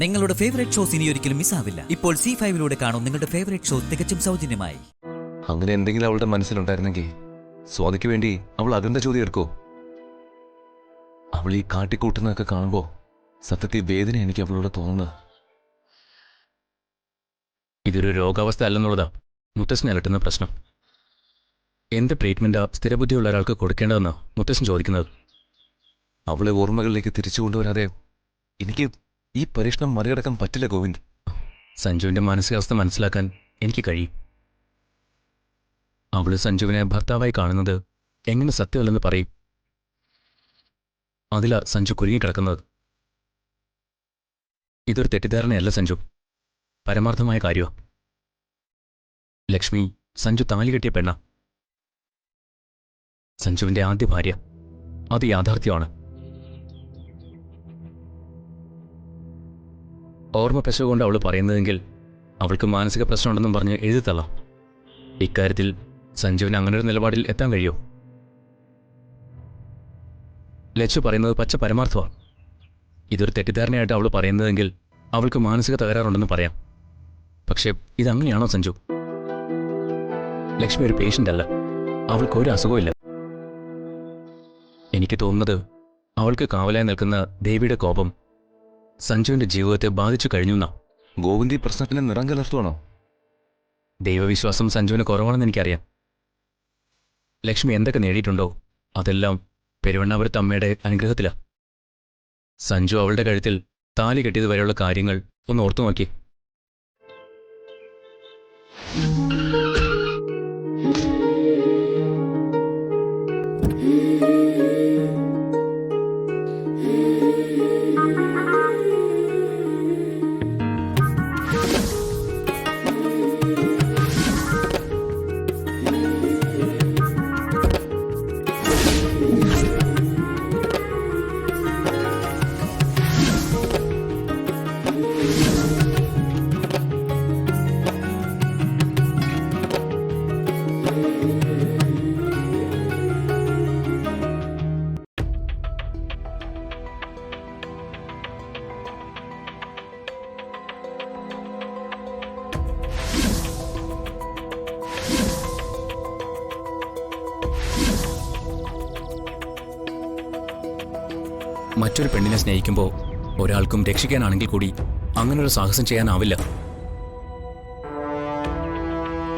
നിങ്ങളുടെ favourite shows ഇനി ഒരിക്കലും മിസ്സാവില്ല. ഇപ്പോൾ C5 കാണും നിങ്ങളുടെ ഫേവറേറ്റ് ഷോ തികച്ചും സൗജന്യമായി. അങ്ങനെ എന്തെങ്കിലും അവളുടെ മനസ്സിലുണ്ടായിരുന്നെങ്കിൽ സ്വാതിക്ക് വേണ്ടി അവൾ അതിന്റെ ചോദ്യം എടുക്കോ? അവൾ ഈ കാട്ടിക്കൂട്ടുന്നതൊക്കെ കാണുമ്പോ സത്യത്തിൽ വേദന എനിക്ക് അവളോട് തോന്നുന്നത്. ഇതൊരു രോഗാവസ്ഥ അല്ലെന്നുള്ളതാ മുത്തശ്ശൻ അലട്ടുന്ന പ്രശ്നം. എന്ത് ട്രീറ്റ്മെന്റാ സ്ഥിരബുദ്ധിയുള്ള ഒരാൾക്ക് കൊടുക്കേണ്ടതെന്നാ മുത്തശ്ശൻ ചോദിക്കുന്നത്. അവളെ ഓർമ്മകളിലേക്ക് തിരിച്ചു കൊണ്ടുവരാതെ എനിക്ക് ഈ പരീക്ഷണം മറികടക്കാൻ പറ്റില്ല ഗോവിന്ദ്. സഞ്ജുവിന്റെ മാനസികാവസ്ഥ മനസ്സിലാക്കാൻ എനിക്ക് കഴിയും. അവള് സഞ്ജുവിനെ ഭർത്താവായി കാണുന്നത് എങ്ങനെ സത്യമല്ലെന്ന് പറയും. അതിലാ സഞ്ജു കുരുങ്ങിക്കിടക്കുന്നത്. ഇതൊരു തെറ്റിദ്ധാരണയല്ല സഞ്ജു, പരമാർത്ഥമായ കാര്യമാ. ലക്ഷ്മി സഞ്ജു താലി കെട്ടിയ പെണ്ണ, സഞ്ജുവിന്റെ ആദ്യ ഭാര്യ. അത് യാഥാർത്ഥ്യമാണ്. ഓർമ്മ പെശകൊണ്ട് അവൾ പറയുന്നതെങ്കിൽ അവൾക്ക് മാനസിക പ്രശ്നമുണ്ടെന്നും പറഞ്ഞ് എഴുതിത്തള്ളാം. ഇക്കാര്യത്തിൽ സഞ്ജുവിന് അങ്ങനൊരു നിലപാടിൽ എത്താൻ കഴിയോ? ലച്ചു പറയുന്നത് പച്ച പരമാർത്ഥമാണ്. ഇതൊരു തെറ്റിദ്ധാരണയായിട്ട് അവൾ പറയുന്നതെങ്കിൽ അവൾക്ക് മാനസിക തകരാറുണ്ടെന്ന് പറയാം. പക്ഷേ ഇതങ്ങനെയാണോ സഞ്ജു? ലക്ഷ്മി ഒരു പേഷ്യൻ്റ് അല്ല, അവൾക്ക് ഒരു അസുഖമില്ല. എനിക്ക് തോന്നുന്നത് അവൾക്ക് കാവലായി നിൽക്കുന്ന ദേവിയുടെ കോപം സഞ്ജുവിന്റെ ജീവിതത്തെ ബാധിച്ചു കഴിഞ്ഞുന്നാ. ഗോവിന്ദ് ഈ പ്രശ്നത്തിന് നിറം കലർത്തുവാണോ? ദൈവവിശ്വാസം സഞ്ജുവിന് കുറവാണെന്ന് എനിക്കറിയാം. ലക്ഷ്മി എന്തൊക്കെ നേടിയിട്ടുണ്ടോ അതെല്ലാം പെരുവണ്ണാപുരത്ത് അമ്മയുടെ അനുഗ്രഹത്തിലാ. സഞ്ജു അവളുടെ കഴുത്തിൽ താലി കെട്ടിയത് വരെയുള്ള കാര്യങ്ങൾ ഒന്ന് ഓർത്തു നോക്കി. മറ്റൊരു പെണ്ണിനെ സ്നേഹിക്കുമ്പോൾ ഒരാൾക്കും രക്ഷിക്കാനാണെങ്കിൽ കൂടി അങ്ങനൊരു സാഹസം ചെയ്യാനാവില്ല.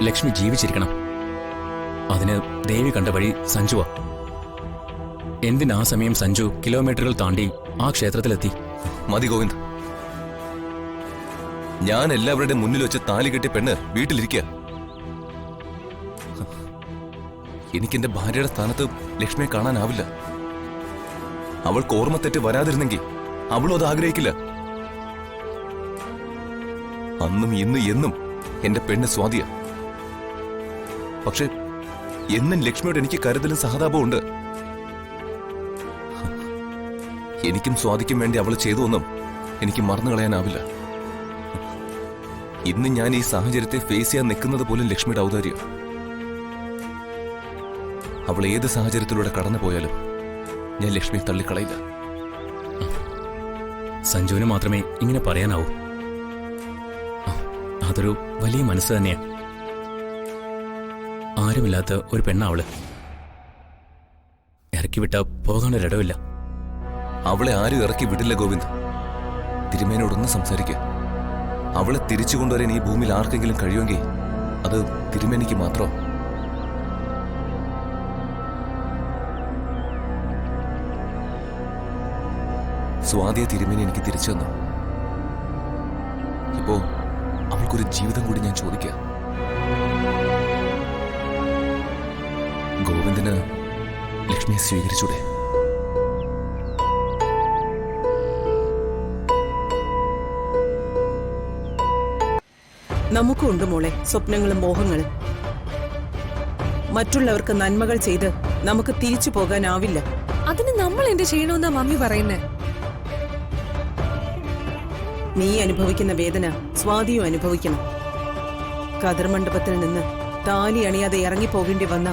ലക്ഷ്മി ജീവിച്ചിരിക്കണം. അതിന് ദേവി കണ്ട വഴി സഞ്ജുവാ. എന്തിനാ സമയം സഞ്ജു കിലോമീറ്ററുകൾ താണ്ടി ആ ക്ഷേത്രത്തിലെത്തി? മതി ഗോവിന്ദ്, ഞാൻ എല്ലാവരുടെ മുന്നിൽ വെച്ച് താലി കെട്ടിയ പെണ്ണ് വീട്ടിലിരിക്കുക. എനിക്കെന്റെ ഭാര്യയുടെ സ്ഥാനത്ത് ലക്ഷ്മിയെ കാണാനാവില്ല. അവൾക്ക് ഓർമ്മത്തെറ്റ് വരാതിരുന്നെങ്കിൽ അവളും അത് ആഗ്രഹിക്കില്ല. അന്നും ഇന്നും എന്നും എന്റെ പെണ്ണ് സ്വാതിയ. പക്ഷെ എന്നും ലക്ഷ്മിയോട് എനിക്ക് കരുതലും സഹതാപവും ഉണ്ട്. എനിക്കും സ്വാതിക്കും വേണ്ടി അവൾ ചെയ്തുവെന്നും എനിക്ക് മറന്നു കളയാനാവില്ല. ഇന്ന് ഞാൻ ഈ സാഹചര്യത്തെ ഫേസ് ചെയ്യാൻ നിൽക്കുന്നത് പോലും ലക്ഷ്മിയുടെ ഔദാര്യം. അവൾ ഏത് സാഹചര്യത്തിലൂടെ കടന്നു പോയാലും ഞാൻ ലക്ഷ്മിയെ തള്ളിക്കളയില്ല. സഞ്ജുവിന് മാത്രമേ ഇങ്ങനെ പറയാനാവൂ. അതൊരു വലിയ മനസ്സ് തന്നെയാ. ആരുമില്ലാത്ത ഒരു പെണ്ണാവള്. ഇറക്കി വിട്ടാ പോകാനൊരിടവില്ല. അവളെ ആരും ഇറക്കി വിടില്ല ഗോവിന്ദ്. തിരുമേനോടൊന്ന് സംസാരിക്കുക. അവളെ തിരിച്ചു കൊണ്ടുവരാൻ ഈ ഭൂമിയിൽ ആർക്കെങ്കിലും കഴിയുമെങ്കിൽ അത് തിരുമേനിക്ക് മാത്രം. സ്വാതിയെ തിരുമേനി എനിക്ക് തിരിച്ചു തന്നു. ഇപ്പോ അവൾക്കൊരു ജീവിതം കൂടി ഞാൻ ചോദിക്കുക. ഗോവിന്ദന് ലക്ഷ്മിയെ സ്വീകരിച്ചൂടെ? നമുക്കുണ്ട് മോളെ സ്വപ്നങ്ങളും മോഹങ്ങളും. മറ്റുള്ളവർക്ക് നന്മകൾ ചെയ്ത് നമുക്ക് തിരിച്ചു പോകാനാവില്ല. അതിന് നമ്മൾ എന്ത് ചെയ്യണമെന്നാ മമ്മി പറയുന്നേ? നീ അനുഭവിക്കുന്ന വേദന സ്വാതിയും അനുഭവിക്കണം. കതിർമണ്ഡപത്തിൽ നിന്ന് താലി അണിയാതെ ഇറങ്ങിപ്പോകേണ്ടി വന്ന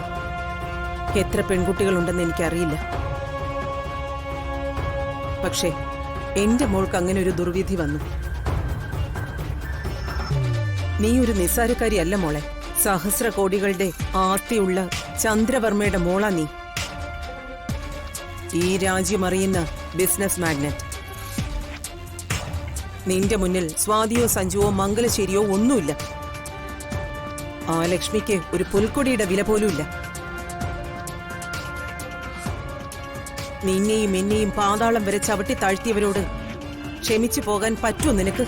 എത്ര പെൺകുട്ടികളുണ്ടെന്ന് എനിക്കറിയില്ല. പക്ഷേ എന്റെ മോൾക്ക് അങ്ങനെ ഒരു ദുർവിധി വന്നു. നീ ഒരു നിസ്സാരക്കാരിയല്ല മോളെ. സഹസ്ര കോടികളുടെ ആസ്തിയുള്ള ചന്ദ്രവർമ്മയുടെ മോളാ നീ. ഈ രാജ്യമറിയുന്ന ബിസിനസ് മാഗ്നറ്റ്. നിന്റെ മുന്നിൽ സ്വാതിയോ സഞ്ജുവോ മംഗലശ്ശേരിയോ ഒന്നുമില്ല. ആ ലക്ഷ്മിക്ക് ഒരു പുൽക്കൊടിയുടെ വില പോലുമില്ല. നിന്നെയും എന്നെയും പാതാളം വരെ ചവിട്ടി താഴ്ത്തിയവരോട് ക്ഷമിച്ചു പോകാൻ പറ്റുമോ നിനക്ക്?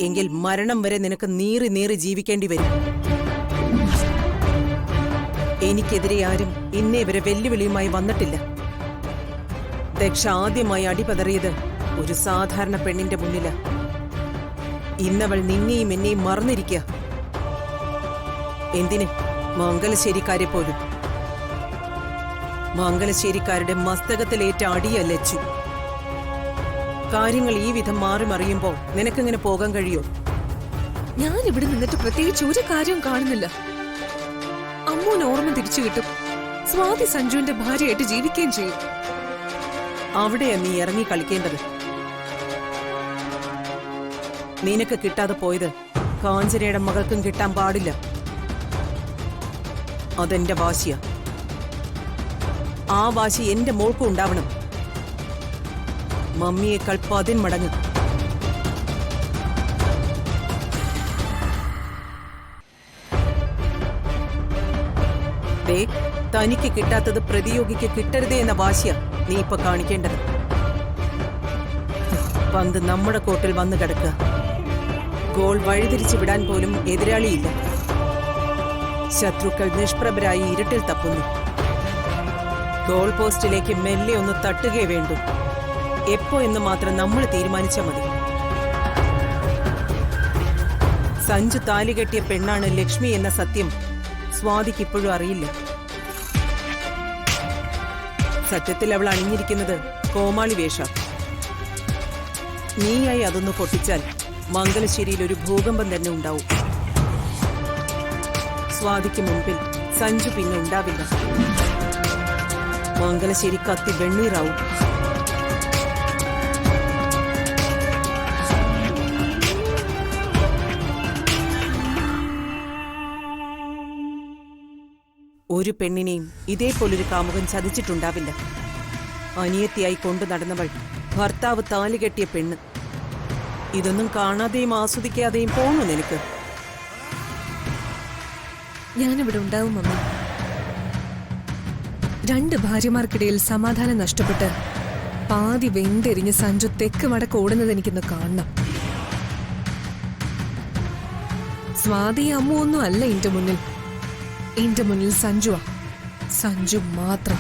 എങ്കിൽ മരണം വരെ നിനക്ക് നീറി നീറി ജീവിക്കേണ്ടി വരും. എനിക്കെതിരെ ആരും ഇന്നേ വരെ വെല്ലുവിളിയുമായി വന്നിട്ടില്ല. ദക്ഷ ആദ്യമായി അടിപതറിയത് ഒരു സാധാരണ പെണ്ണിന്റെ മുന്നിലാ. ഇന്നവൾ നിന്നെയും എന്നെയും മറന്നിരിക്കുക. എന്തിന്? മംഗലശ്ശേരിക്കാരെ പോലും. മംഗലശ്ശേരിക്കാരുടെ മസ്തകത്തിലേറ്റ അടിയ ലച്ചു. കാര്യങ്ങൾ ഈ വിധം മാറി മറിയുമ്പോ നിനക്കിങ്ങനെ പോകാൻ കഴിയോ? ഞാൻ ഇവിടെ നിന്നിട്ട് പ്രത്യേകിച്ച് ഒരു കാര്യവും കാണുന്നില്ല. അമ്മൂന് ഓർമ്മ തിരിച്ചു കിട്ടും. സ്വാതി സഞ്ജുവിന്റെ ഭാര്യയായിട്ട് ജീവിക്കുകയും ചെയ്യും. അവിടെയാ നീ ഇറങ്ങി കളിക്കേണ്ടത്. നിനക്ക് കിട്ടാതെ പോയത് കാഞ്ചനയുടെ മകൾക്കും കിട്ടാൻ പാടില്ല. അതെന്റെ വാശിയാ. ആ വാശി എന്റെ മോൾക്കും ഉണ്ടാവണം. മമ്മിയേക്കാൾ 10 മടങ്ങ്. തനിക്ക് കിട്ടാത്തത് പ്രതിയോഗിക്ക് കിട്ടരുതേ എന്ന വാശിയാ നീ ഇപ്പൊ കാണിക്കേണ്ടത്. പന്ത് നമ്മുടെ കോർട്ടിൽ വന്നു കിടക്കുക. ഗോൾ വഴിതിരിച്ചു വിടാൻ പോലും എതിരാളിയില്ല. ശത്രുക്കൾ നിഷ്പ്രഭരായി ഇരുട്ടിൽ തപ്പുന്നു. ഗോൾ പോസ്റ്റിലേക്ക് മെല്ലെ ഒന്ന് തട്ടുകയേ വേണ്ടു. എപ്പോ എന്ന് മാത്രം നമ്മൾ തീരുമാനിച്ചാൽ മതി. സഞ്ജു താലി കെട്ടിയ പെണ്ണാണ് ലക്ഷ്മി എന്ന സത്യം സ്വാതിക്ക് ഇപ്പോഴും അറിയില്ല. സത്യത്തിൽ അവൾ അണിഞ്ഞിരിക്കുന്നത് കോമാളി വേഷ. നീയായി അതൊന്ന് പൊട്ടിച്ചാൽ മംഗലശ്ശേരിയിൽ ഒരു ഭൂകമ്പം തന്നെ ഉണ്ടാവും. സ്വാതിക്ക് മുൻപിൽ സഞ്ജു പിന്നെ ഉണ്ടാവില്ല. മംഗലശ്ശേരി കത്തി വെണ്ണീറാവും. ഒരു പെണ്ണിനെയും ഇതേപോലൊരു കാമുകൻ ചതിച്ചിട്ടുണ്ടാവില്ല. അനിയത്തിയായി കൊണ്ടു നടന്നവൾ, ഭർത്താവ് താലി കെട്ടിയ പെണ്ണ്. ഇതൊന്നും കാണാതെയും ആസ്വദിക്കാതെയും പോണു നിനക്ക്? ഞാനിവിടെ ഉണ്ടാവും അമ്മ. 2 ഭാര്യമാർക്കിടയിൽ സമാധാനം നഷ്ടപ്പെട്ട് പാതി വെന്തെരിഞ്ഞ് സഞ്ജു തെക്ക് വടക്ക് ഓടുന്നത് എനിക്കൊന്ന് കാണണം. സ്വാതി അമ്മ ഒന്നും അല്ല എന്റെ മുന്നിൽ. എന്റെ മുന്നിൽ സഞ്ജുവാ. സഞ്ജു മാത്രം.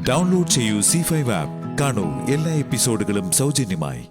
ഡൗൺലോഡ് ചെയ്യൂ C5 ആപ്പ്. കാണൂ എല്ലാ എപ്പിസോഡുകളും സൗജന്യമായി.